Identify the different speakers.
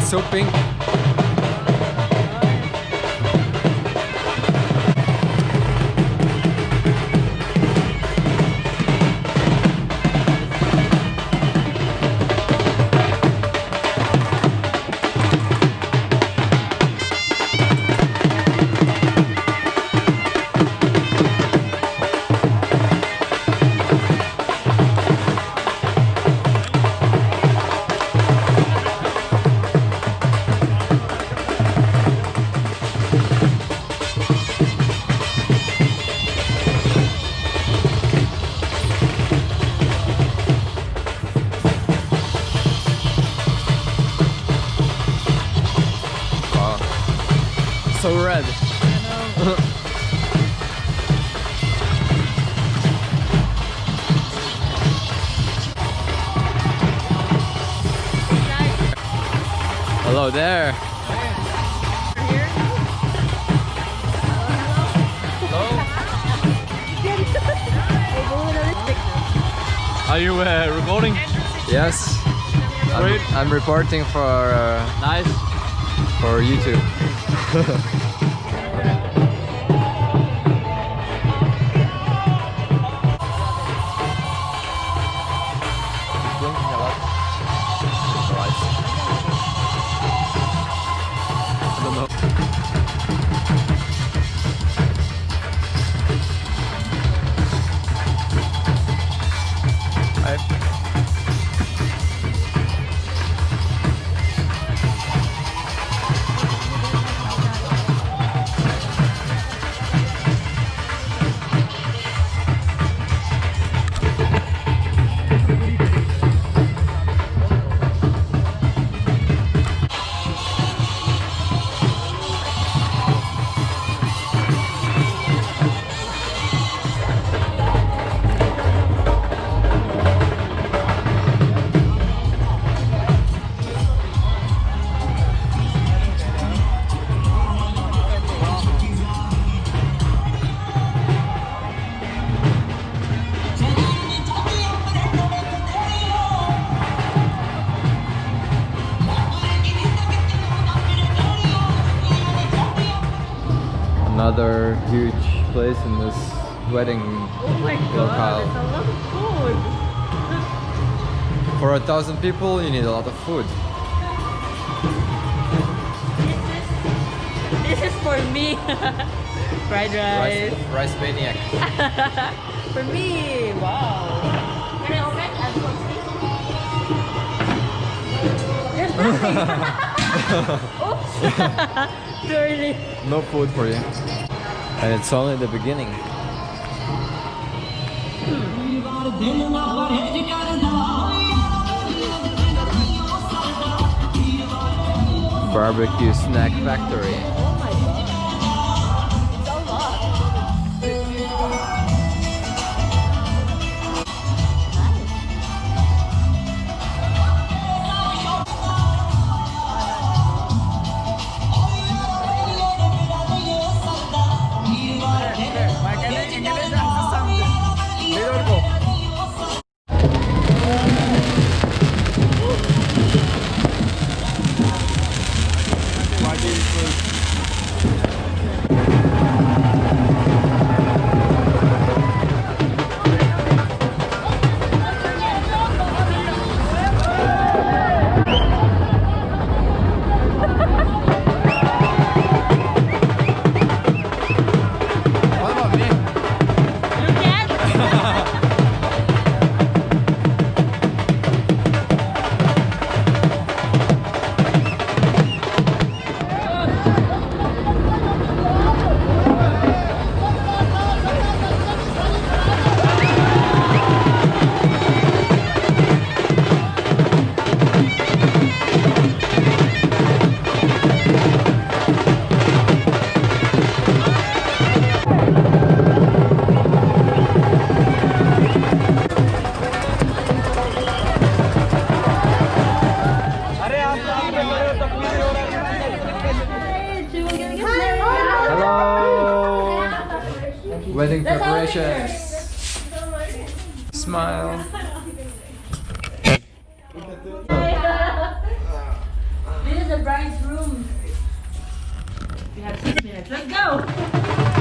Speaker 1: It's so pink. So red. Hello there.
Speaker 2: Are you recording?
Speaker 1: Yes. I'm reporting for
Speaker 2: Nice.
Speaker 1: for YouTube. Blinking a lot. The lights. I don't know. Another huge place in this wedding
Speaker 3: Oh my god,
Speaker 1: locale.
Speaker 3: it's a lot of food.
Speaker 1: For 1,000 people, you need a lot of food.
Speaker 3: This is for me. Fried rice.
Speaker 1: Rice maniac.
Speaker 3: For me. Wow. Can I open and see? There's nothing. Oops. Too early.
Speaker 1: No food for you. And it's only the beginning. Barbecue snack factory.
Speaker 3: Oh my god. It's a lot.
Speaker 1: Wedding preparations. Smile.
Speaker 3: This is is the bride's room? We have 6 minutes. Let's go!